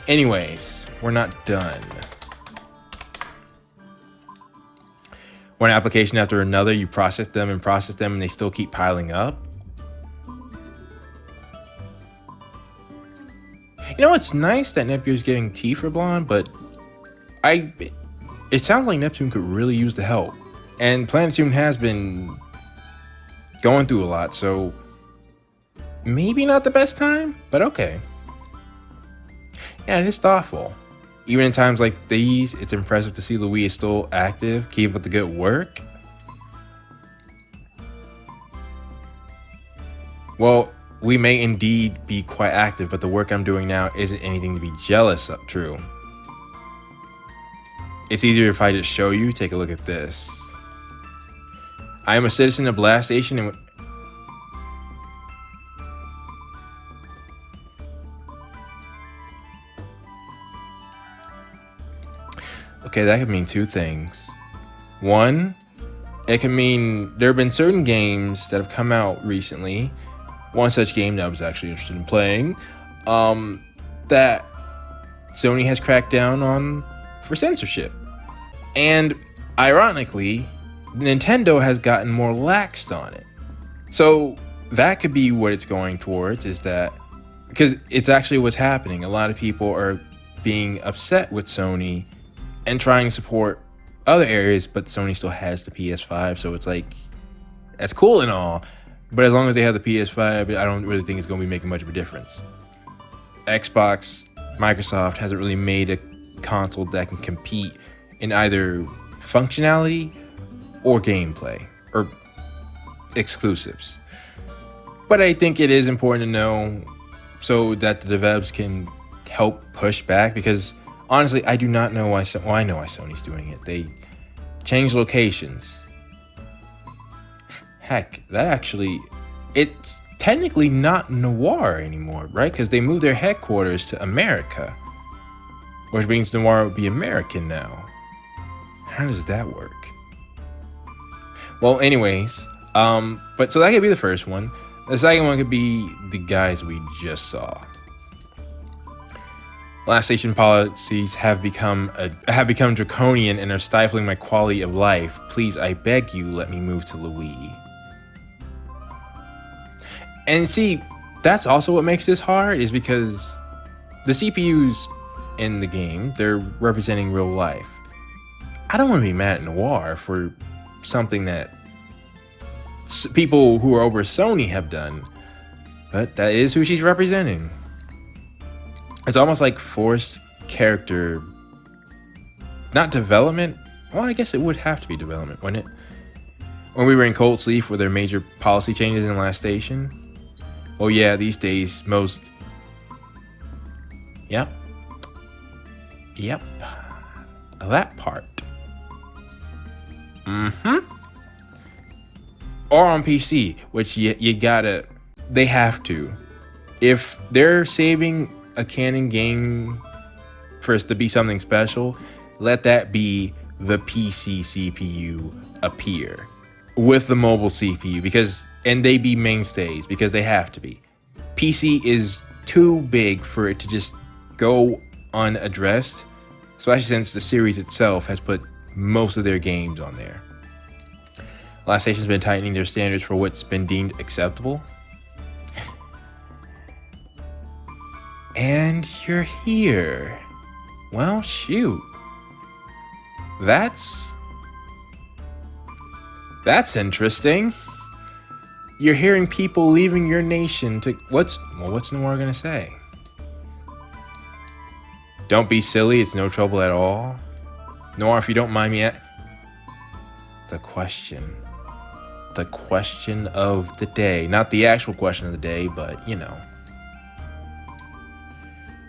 Anyways, we're not done. One application after another, you process them, and they still keep piling up. You know, it's nice that Neptune's getting tea for blonde, but it sounds like Neptune could really use the help. And Planetune has been going through a lot, so maybe not the best time, but okay. Yeah, it is thoughtful. Even in times like these, it's impressive to see Lowee is still active, keep up the good work. Well, we may indeed be quite active, but the work I'm doing now isn't anything to be jealous of. True. It's easier if I just show you. Take a look at this. I am a citizen of Blast Station and okay, that could mean two things. One, it can mean there have been certain games that have come out recently. One such game that I was actually interested in playing, that Sony has cracked down on for censorship. And ironically, Nintendo has gotten more laxed on it. So that could be what it's going towards, is that because it's actually what's happening. A lot of people are being upset with Sony and trying to support other areas, but Sony still has the PS5, so it's like, that's cool and all, but as long as they have the PS5, I don't really think it's going to be making much of a difference. Xbox, Microsoft hasn't really made a console that can compete in either functionality or gameplay or exclusives. But I think it is important to know so that the devs can help push back, because honestly, I do not know why. Well, I know why Sony's doing it. They changed locations. Heck, that actually, it's technically not Noir anymore, right? Because they moved their headquarters to America, which means Noir would be American now. How does that work? Well, anyways, but so that could be the first one. The second one could be the guys we just saw. Last Station policies have become draconian and are stifling my quality of life. Please, I beg you, let me move to Lowee. And see, that's also what makes this hard, is because the CPUs in the game, they're representing real life. I don't want to be mad at Noir for something that people who are over Sony have done, but that is who she's representing. It's almost like forced character, not development. Well, I guess it would have to be development, wouldn't it? When we were in cold sleep with their major policy changes in Last Station. Oh yeah, these days most. Yep. That part. Or on PC, which you gotta. They have to. If they're saving a canon game for us to be something special, let that be the PC CPU appear with the mobile CPU, and they be mainstays, because they have to be. PC is too big for it to just go unaddressed, especially since the series itself has put most of their games on there. Last Station's been tightening their standards for what's been deemed acceptable. And you're here. Well, shoot. That's interesting. You're hearing people leaving your nation to what's Noir gonna say? Don't be silly, it's no trouble at all. Noir, if you don't mind me the question of the day. Not the actual question of the day, but you know.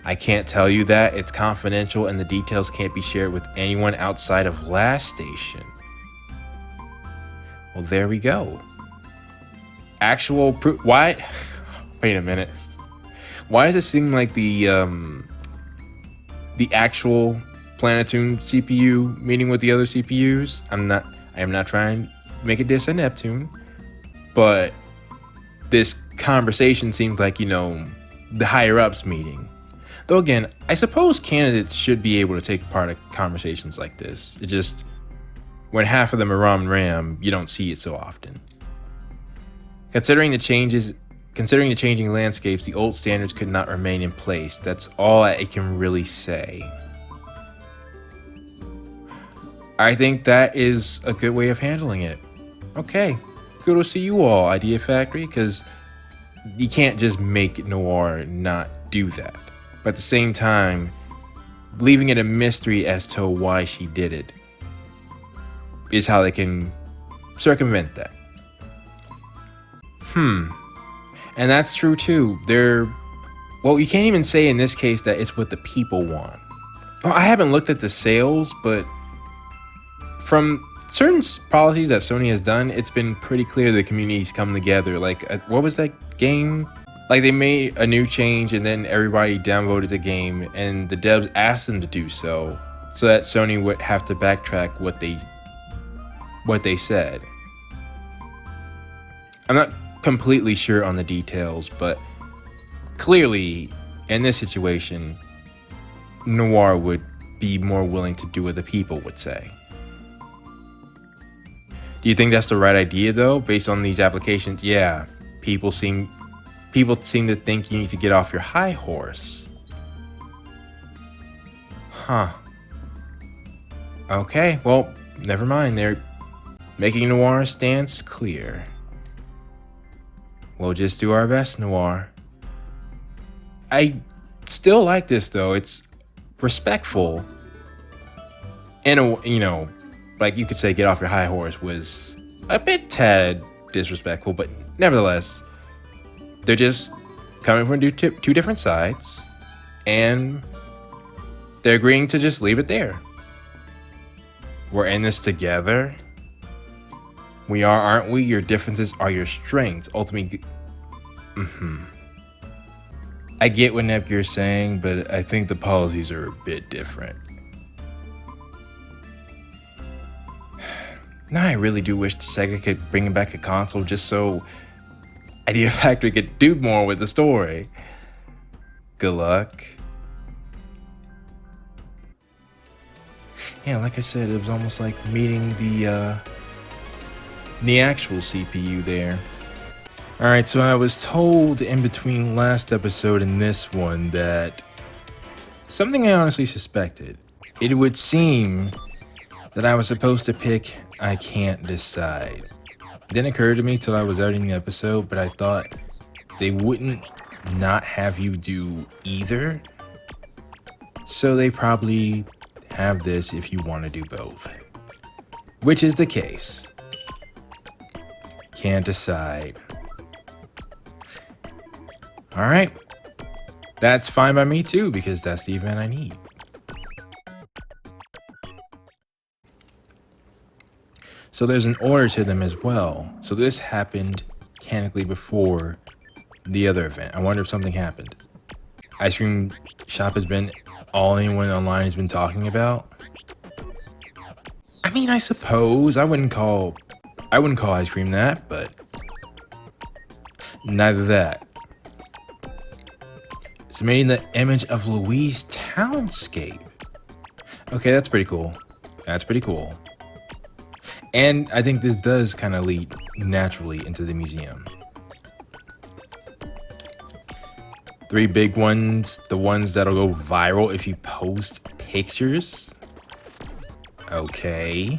I can't tell you that. It's confidential and the details can't be shared with anyone outside of Last Station. Well, there we go. Actual proof. Why? Wait a minute. Why does it seem like the actual Planetune CPU meeting with the other CPUs? I am not trying to make a diss at Neptune, but this conversation seems like, the higher ups meeting. Though again, I suppose candidates should be able to take part in conversations like this. It just, when half of them are ram ram, you don't see it so often. Considering the changing landscapes, the old standards could not remain in place. That's all I can really say. I think that is a good way of handling it. Okay, kudos to you all, Idea Factory, because you can't just make Noir not do that. But at the same time, leaving it a mystery as to why she did it is how they can circumvent that. And that's true too. Well, you can't even say in this case that it's what the people want. Well, I haven't looked at the sales, but from certain policies that Sony has done, it's been pretty clear the community's come together. Like, what was that game? Like, they made a new change and then everybody downvoted the game and the devs asked them to do so that Sony would have to backtrack what they said. I'm not completely sure on the details, but clearly in this situation, Noir would be more willing to do what the people would say. Do you think that's the right idea though, based on these applications? Yeah, people seem to think you need to get off your high horse. Okay, well, never mind. They're making Noir's stance clear. We'll just do our best, Noir. I still like this though. It's respectful. And like you could say get off your high horse was a bit tad disrespectful, but nevertheless, they're just coming from two different sides and they're agreeing to just leave it there. We're in this together. We are, aren't we? Your differences are your strengths. Ultimately, I get what Neptunia is saying, but I think the policies are a bit different. Now I really do wish Sega could bring back a console just so Idea Factory could do more with the story. Good luck. Yeah, like I said, it was almost like meeting the actual CPU there. Alright, so I was told in between last episode and this one that something I honestly suspected. It would seem that I was supposed to pick I Can't Decide. It didn't occur to me till I was editing the episode, but I thought they wouldn't not have you do either. So they probably have this if you want to do both. Which is the case. Can't decide. Alright. That's fine by me too, because that's the event I need. So there's an order to them as well. So this happened mechanically before the other event. I wonder if something happened. Ice cream shop has been all anyone online has been talking about. I mean, I suppose I wouldn't call ice cream that, but neither that. It's made in the image of Lowee's townscape. Okay, that's pretty cool. That's pretty cool. And I think this does kind of lead naturally into the museum. 3 big ones, the ones that'll go viral if you post pictures. Okay.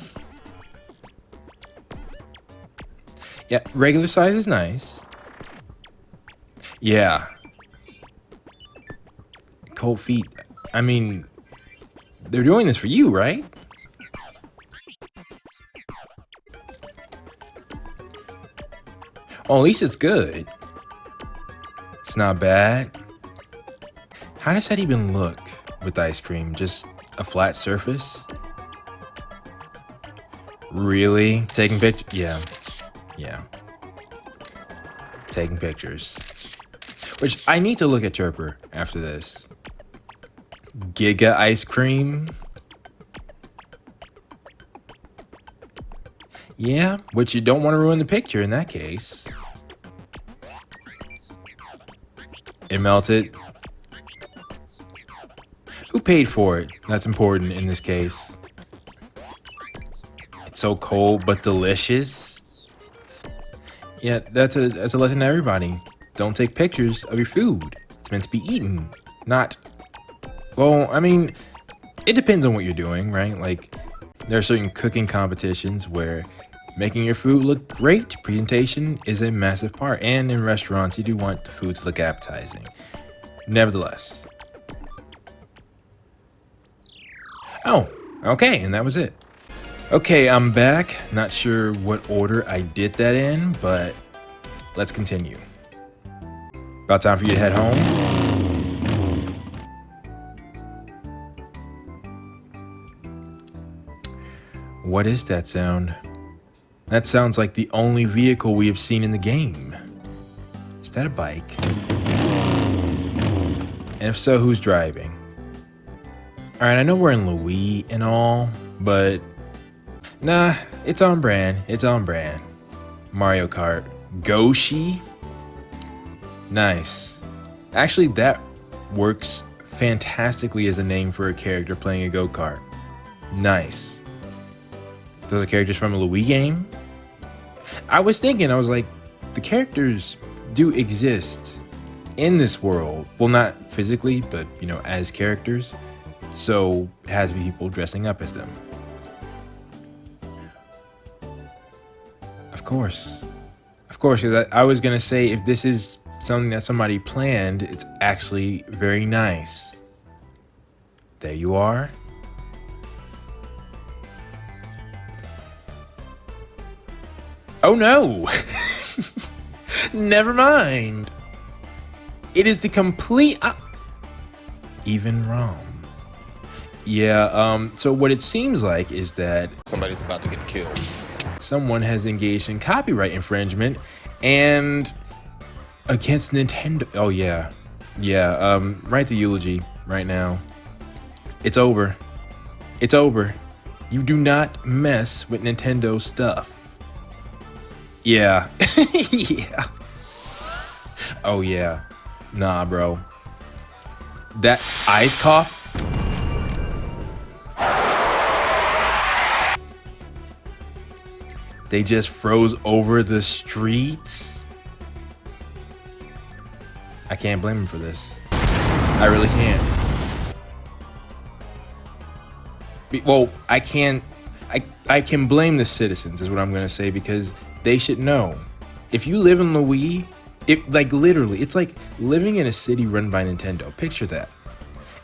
Yeah, regular size is nice. Yeah. Cold feet. I mean, they're doing this for you, right? Well, at least it's good. It's not bad. How does that even look with ice cream? Just a flat surface? Really? Taking pictures? Yeah. Yeah. Taking pictures. Which I need to look at Chirper after this. Giga ice cream? Yeah, but you don't want to ruin the picture in that case. It melted. Who paid for it? That's important in this case. It's so cold but delicious. Yeah, that's a lesson to everybody. Don't take pictures of your food. It's meant to be eaten, not... Well, I mean, it depends on what you're doing, right? Like, there are certain cooking competitions where making your food look great, presentation is a massive part. And in restaurants, you do want the food to look appetizing. Nevertheless. Oh, okay, and that was it. Okay, I'm back. Not sure what order I did that in, but let's continue. About time for you to head home. What is that sound? That sounds like the only vehicle we have seen in the game. Is that a bike? And if so, who's driving? Alright, I know we're in Lowee and all, but nah, it's on brand. It's on brand. Mario Kart. Goshi? Nice. Actually, that works fantastically as a name for a character playing a go-kart. Nice. Those are characters from a Lowee game? I was like, the characters do exist in this world. Well, not physically, but, you know, as characters. So it has to be people dressing up as them. Of course. Of course, I was going to say, if this is something that somebody planned, it's actually very nice. There you are. Oh no! Never mind. It is the complete even wrong. Yeah, so what it seems like is that somebody's about to get killed. Someone has engaged in copyright infringement and against Nintendo. Oh yeah. Yeah, write the eulogy right now. It's over. It's over. You do not mess with Nintendo stuff. Yeah. Yeah. Oh yeah. Nah, bro. That ice cough. They just froze over the streets. I can't blame him for this. I really can't. Well, I can blame the citizens is what I'm gonna say, because they should know. If you live in Lowee, literally, it's like living in a city run by Nintendo. Picture that.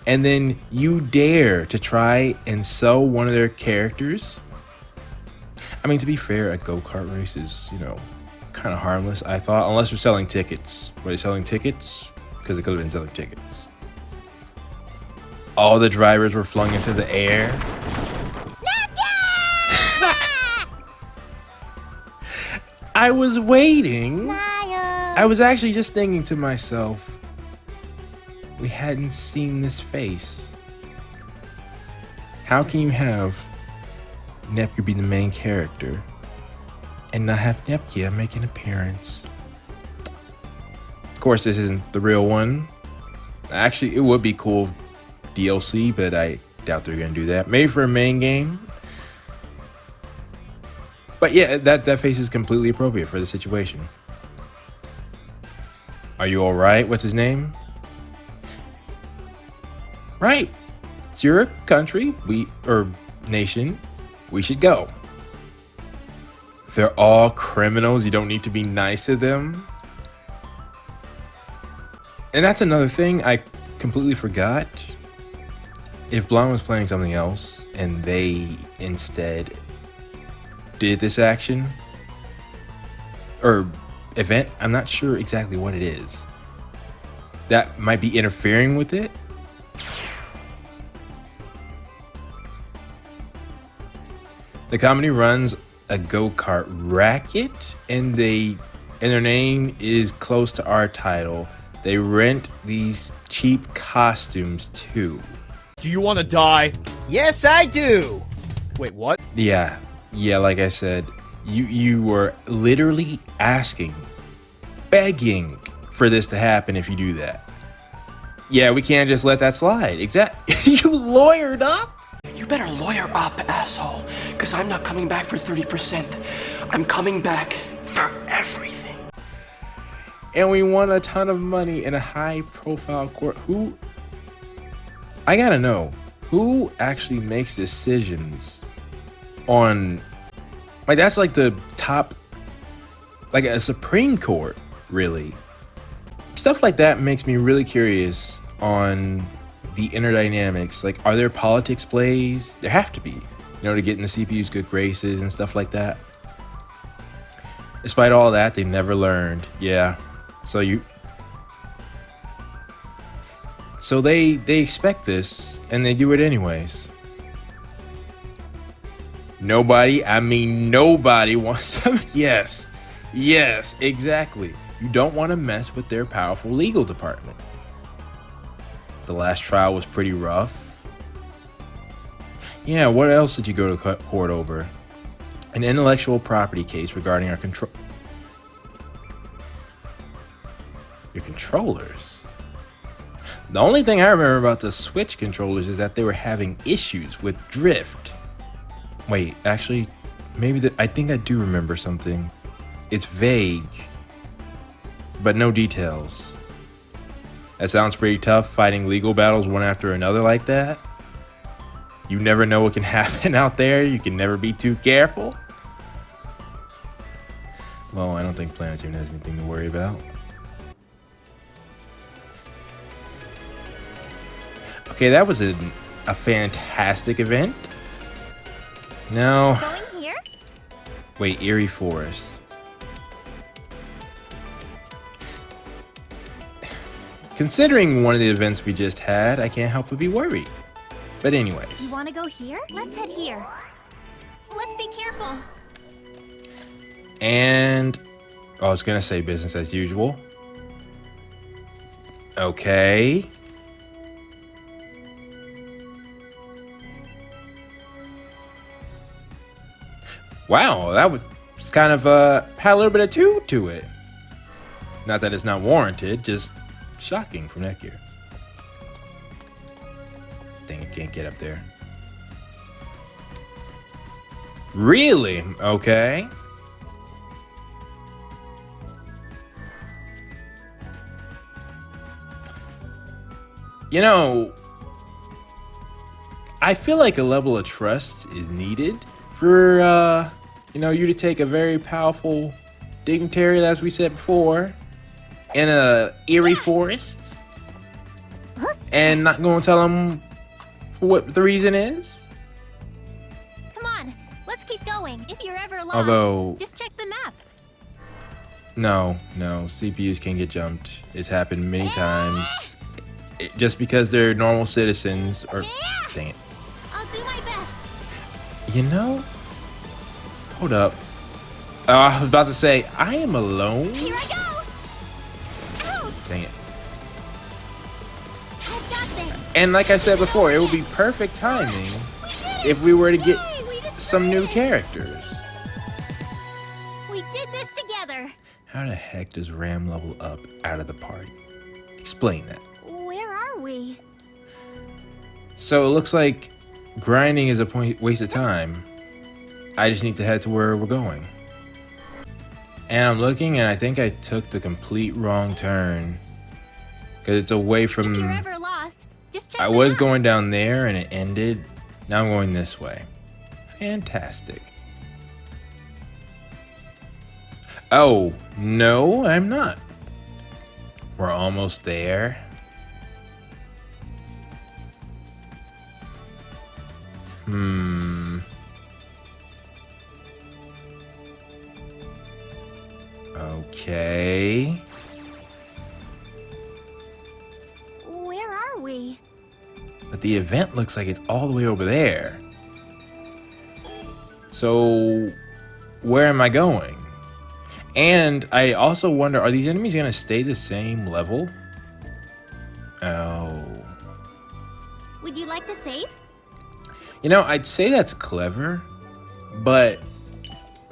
And then you dare to try and sell one of their characters. I mean, to be fair, a go-kart race is, you know, kind of harmless, I thought, unless you're selling tickets. Were they selling tickets? Because they could have been selling tickets. All the drivers were flung into the air. I was waiting. I was actually just thinking to myself, we hadn't seen this face. How can you have Neptunia be the main character and not have Neptunia make an appearance? Of course, this isn't the real one. Actually, it would be cool DLC, but I doubt they're gonna do that. Maybe for a main game. But yeah, that face is completely appropriate for the situation. Are you all right? What's his name? Right. It's your country, or nation. We should go. They're all criminals. You don't need to be nice to them. And that's another thing I completely forgot. If Blonde was playing something else and they instead did this action or event, I'm not sure exactly what it is. That might be interfering with it. The company runs a go-kart racket, and their name is close to our title. They rent these cheap costumes too. Do you want to die? Yes, I do. Wait, what? Yeah, like I said, you were literally asking, begging for this to happen if you do that. Yeah, we can't just let that slide. Exactly. You lawyered up? You better lawyer up, asshole, because I'm not coming back for 30%. I'm coming back for everything. And we won a ton of money in a high-profile court. Who? I gotta know. Who actually makes decisions on... Like, that's like the top... Like a Supreme Court, really. Stuff like that makes me really curious on the inner dynamics. Like, are there politics plays? There have to be, you know, to get in the CPU's good graces and stuff like that. Despite all that, they never learned. Yeah. So they expect this and they do it anyways. Nobody wants them. Yes, exactly. You don't want to mess with their powerful legal department. The last trial was pretty rough. Yeah, what else did you go to court over? An intellectual property case regarding your controllers. The only thing I remember about the Switch controllers is that they were having issues with drift. Wait, actually, I think I do remember something. It's vague, but no details. That sounds pretty tough, fighting legal battles one after another like that. You never know what can happen out there. You can never be too careful. Well, I don't think Planetune has anything to worry about. Okay, that was a fantastic event. No. Going here? Wait, Eerie Forest. Considering one of the events we just had, I can't help but be worried. But anyways. You want to go here? Let's head here. Let's be careful. And I was gonna say business as usual. Okay. Wow, that was kind of had a little bit of tune to it. Not that it's not warranted, just shocking from Netgear. Dang, it can't get up there. Really? Okay. You know, I feel like a level of trust is needed for, you to take a very powerful dignitary, as we said before, in a eerie forest and not going to tell them what the reason is. Come on, let's keep going. If you're ever lost, Although, just check the map. No, CPUs can get jumped. It's happened many times. Just because they're normal citizens, or dang it. I'll do my best. You know? Hold up. I was about to say, I am alone. Here I go. Out. Dang it. I've got this. And like I said before, it would be perfect timing if we were to get some new characters. We did this together. How the heck does Ram level up out of the party? Explain that. Where are we? So it looks like grinding is a waste of time. I just need to head to where we're going. And I'm looking, and I think I took the complete wrong turn. Because it's away from... If you're ever lost, just check I the was map. going down there, and it ended. Now I'm going this way. Fantastic. Oh, no, I'm not. We're almost there. Okay. Where are we? But the event looks like it's all the way over there. So, where am I going? And I also wonder, are these enemies going to stay the same level? Oh. Would you like to save? You know, I'd say that's clever, but,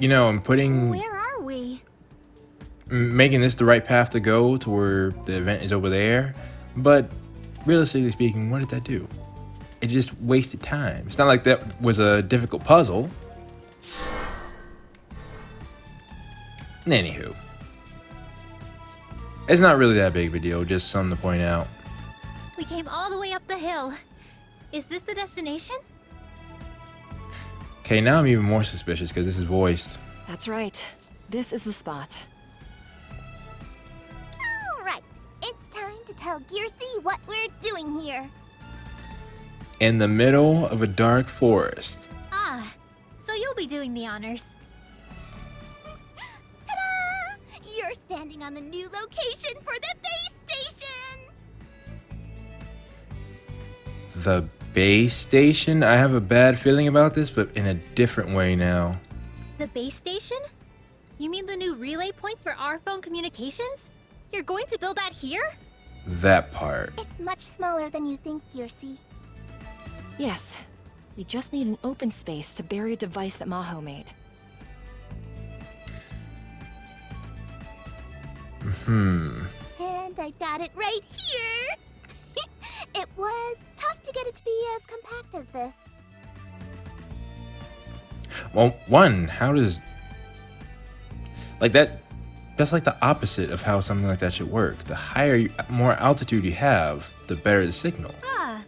I'm putting... Where are we? Making this the right path to go to where the event is over there. But realistically speaking, what did that do? It just wasted time. It's not like that was a difficult puzzle. Anywho, it's not really that big of a deal, just something to point out. We came all the way up the hill. Is this the destination? Okay, now I'm even more suspicious because this is voiced. That's right. This is the spot. All right, it's time to tell Gearsy what we're doing here. In the middle of a dark forest. Ah, so you'll be doing the honors. Ta-da! You're standing on the new location for the base station! The base station? I have a bad feeling about this, but in a different way now. The base station? You mean the new relay point for our phone communications? You're going to build that here? That part. It's much smaller than you think, Gearsy. Yes. We just need an open space to bury a device that Maho made. And I've got it right here! It was tough to get it to be as compact as this. Well, one, how does... Like that's like the opposite of how something like that should work. The higher, more altitude you have, the better the signal. Ah,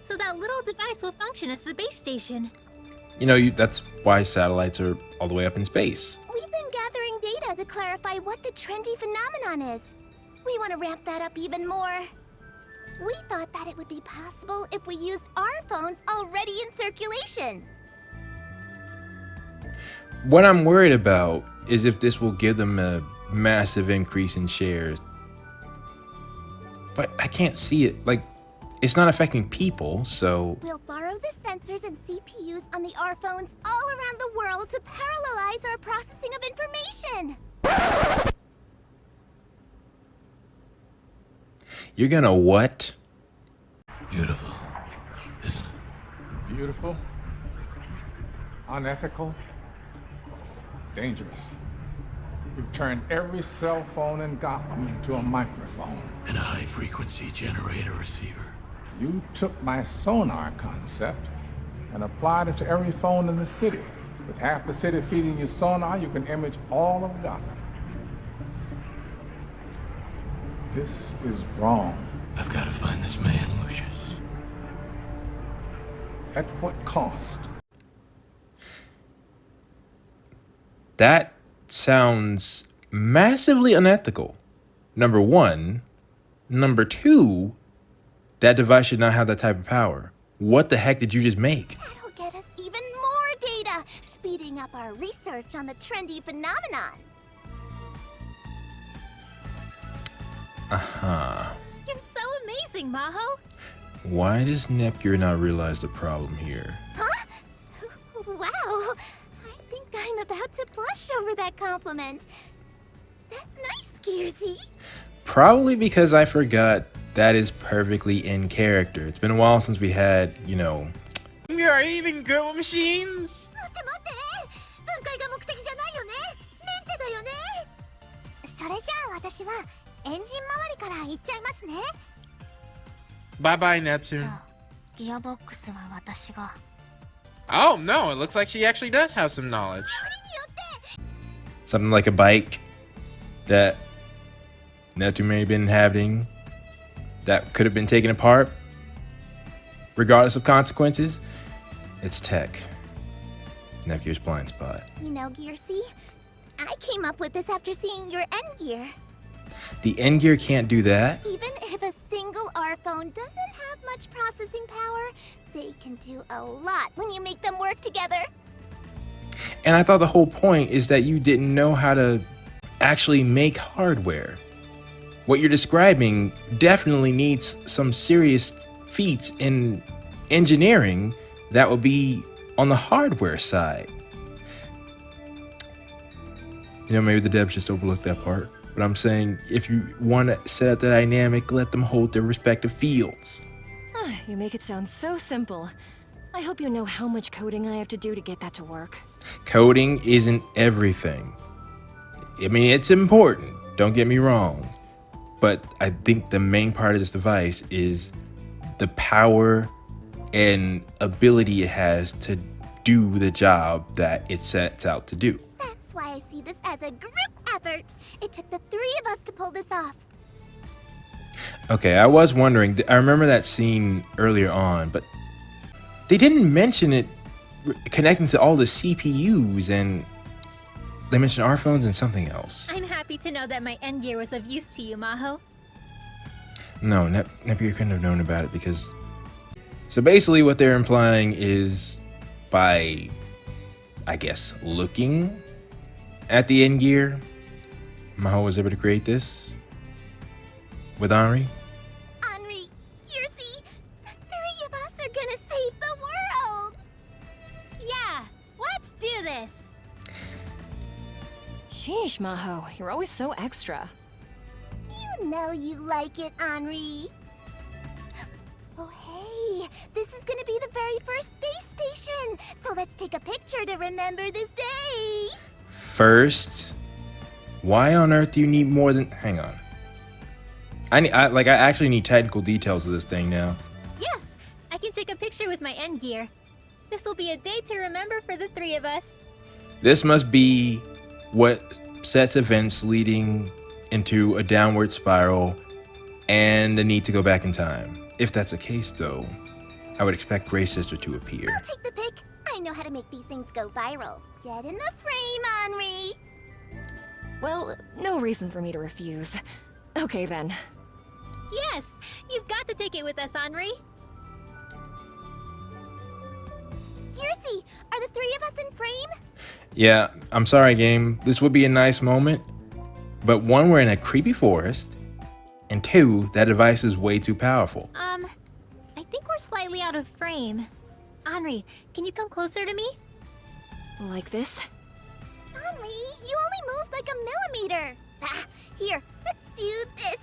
so that little device will function as the base station. You know, that's why satellites are all the way up in space. We've been gathering data to clarify what the trendy phenomenon is. We want to ramp that up even more. We thought that it would be possible if we used our phones already in circulation. What I'm worried about is if this will give them a massive increase in shares. But I can't see it. Like, it's not affecting people, so... We'll borrow the sensors and CPUs on the R phones all around the world to parallelize our processing of information. You're gonna what? Beautiful, isn't it? Beautiful, unethical, dangerous. You've turned every cell phone in Gotham into a microphone. And a high-frequency generator receiver. You took my sonar concept and applied it to every phone in the city. With half the city feeding you sonar, you can image all of Gotham. This is wrong. I've got to find this man, Lucius. At what cost? That sounds massively unethical. Number one. Number two, that device should not have that type of power. What the heck did you just make? That'll get us even more data, speeding up our research on the trendy phenomenon. You're so amazing, Maho. Why does Neptunia not realize the problem here? Huh? Wow. I think I'm about to blush over that compliment. That's nice, Gearsy. Probably because I forgot that is perfectly in character. It's been a while since we had, you know... You're even good with machines? 待って待って。分解が目的じゃないよね。メンテだよね。それじゃあ私はエンジン周りから行っちゃいますね。 Bye bye, Neptune. ギアボックスは私が。 Oh no, it looks like she actually does have some knowledge. Something like a bike that Neptunia may have been inhabiting that could have been taken apart regardless of consequences. It's tech. Neptune's blind spot. You know, Gearsy, I came up with this after seeing your N gear. The N gear can't do that. Even if a single R phone doesn't have much processing power, they can do a lot when you make them work together. And I thought the whole point is that you didn't know how to actually make hardware. What you're describing definitely needs some serious feats in engineering that would be on the hardware side. You know, maybe the devs just overlooked that part. But I'm saying, if you want to set up the dynamic, let them hold their respective fields. You make it sound so simple. I hope you know how much coding I have to do to get that to work. Coding isn't everything. I mean, it's important, don't get me wrong. But I think the main part of this device is the power and ability it has to do the job that it sets out to do. That's why I see this as a group effort. It took the three of us to pull this off. Okay, I was wondering, I remember that scene earlier on, but they didn't mention it connecting to all the CPUs, and they mentioned our phones and something else. I'm happy to know that my end gear was of use to you, Maho. No, Neptunia couldn't have known about it because... So basically what they're implying is by, I guess, looking at the end gear, Maho was able to create this with Henri. Henri, Kirsi, the three of us are gonna save the world! Yeah, let's do this. Sheesh, Maho, you're always so extra. You know you like it, Henri. Oh, hey, this is gonna be the very first base station, so let's take a picture to remember this day. First, why on earth do you need more than... Hang on. I actually need technical details of this thing now. Yes, I can take a picture with my end gear. This will be a day to remember for the three of us. This must be what sets events leading into a downward spiral and the need to go back in time. If that's the case, though, I would expect Gray's sister to appear. I'll take the pic. I know how to make these things go viral. Get in the frame, Henri. Well, no reason for me to refuse. Okay then. Yes, you've got to take it with us, Henri. Kirsi, are the three of us in frame? Yeah, I'm sorry, game. This would be a nice moment, but one, we're in a creepy forest, and two, that device is way too powerful. I think we're slightly out of frame. Henri, can you come closer to me? Like this? Henri, you only moved like a millimeter. Ah, here, let's do this.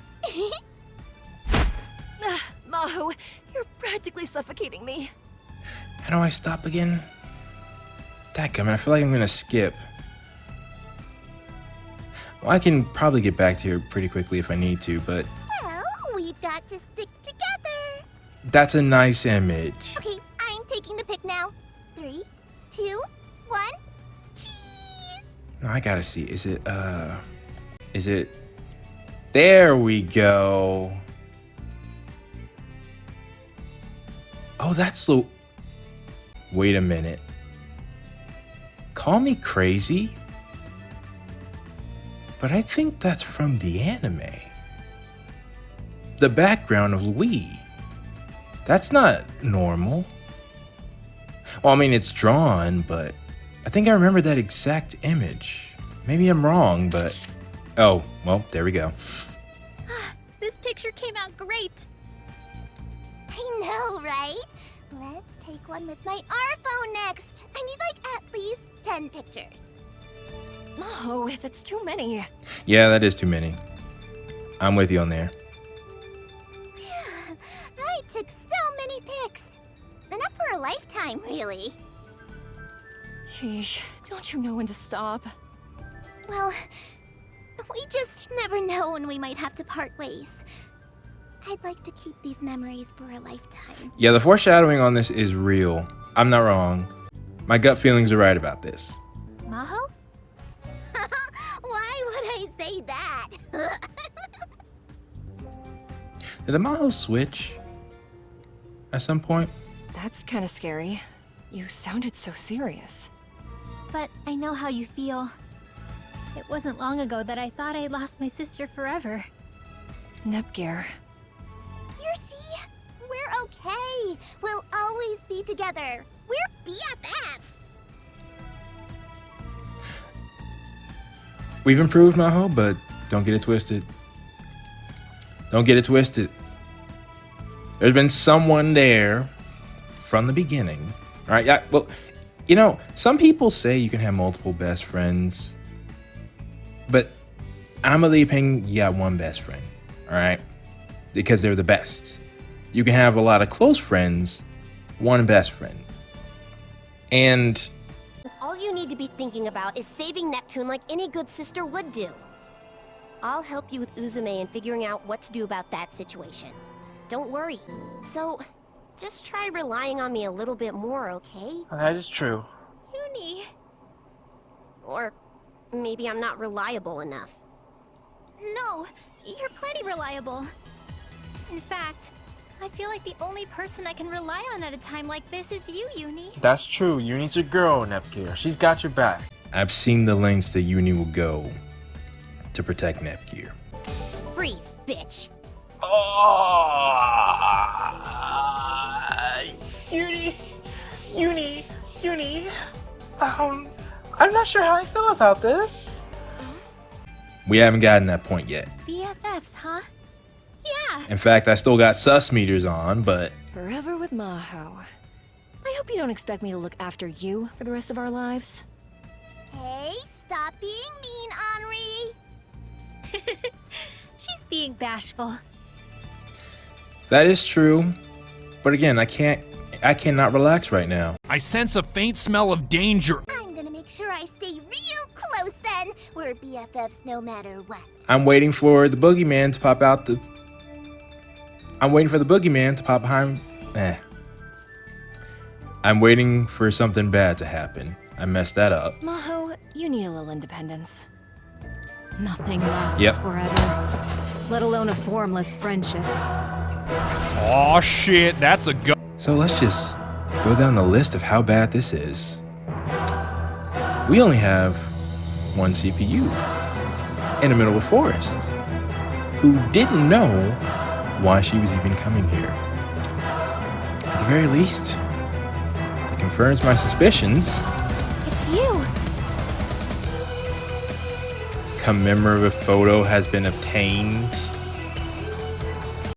Maho, you're practically suffocating me. How do I stop again? Dadgummit, I feel like I'm gonna skip. Well, I can probably get back to here pretty quickly if I need to, but... Well, we've got to stick together. That's a nice image. Okay, I'm taking the pic now. 3, 2, 1, cheese! No, I gotta see. Is it... There we go. Oh, that's so... Wait a minute. Call me crazy, but I think that's from the anime. The background of Lowee. That's not normal. Well, I mean, it's drawn, but I think I remember that exact image. Maybe I'm wrong, but... Oh, well, there we go. This picture came out great. I know, right? Let's take one with my R phone next. I need like at least 10 pictures. Maho, that's too many. Yeah, that is too many. I'm with you on there. I took so many pics. Enough for a lifetime, really. Sheesh, don't you know when to stop? Well, we just never know when we might have to part ways. I'd like to keep these memories for a lifetime. Yeah, the foreshadowing on this is real. I'm not wrong. My gut feelings are right about this. Maho? Why would I say that? Did the Maho switch at some point? That's kind of scary. You sounded so serious. But I know how you feel. It wasn't long ago that I thought I lost my sister forever. Nepgear. Kirsi, we're okay. We'll always be together. We're BFFs. We've improved, Maho, but don't get it twisted. Don't get it twisted. There's been someone there from the beginning. All right, yeah, well, you know, some people say you can have multiple best friends, but I'm of the opinion you got one best friend, all right? Because they're the best. You can have a lot of close friends, one best friend. And all you need to be thinking about is saving Neptune like any good sister would do. I'll help you with Uzume in figuring out what to do about that situation. Don't worry. So, just try relying on me a little bit more, okay? That is true. Uni. Or maybe I'm not reliable enough. No, you're plenty reliable. In fact, I feel like the only person I can rely on at a time like this is you, Uni. That's true. Uni's your girl, Nepgear. She's got your back. I've seen the lengths that Uni will go to protect Nepgear. Freeze, bitch. Uni. I'm not sure how I feel about this. We haven't gotten that point yet. BFFs, huh? Yeah. In fact, I still got sus meters on, but Forever with Maho. I hope you don't expect me to look after you for the rest of our lives. Hey, stop being mean, Henri. She's being bashful. that is true. But again, I cannot relax right now. I sense a faint smell of danger. I'm gonna make sure I stay real close then. We're BFFs no matter what. I'm waiting for the boogeyman to pop out the... I'm waiting for the boogeyman to pop behind... I'm waiting for something bad to happen. I messed that up. Maho, you need a little independence. Nothing lasts Yep. forever, let alone a formless friendship. Aw, shit, that's a go. So let's just go down the list of how bad this is. We only have one CPU in the middle of a forest who didn't know why she was even coming here. At the very least, it confirms my suspicions. It's you. Commemorative photo has been obtained.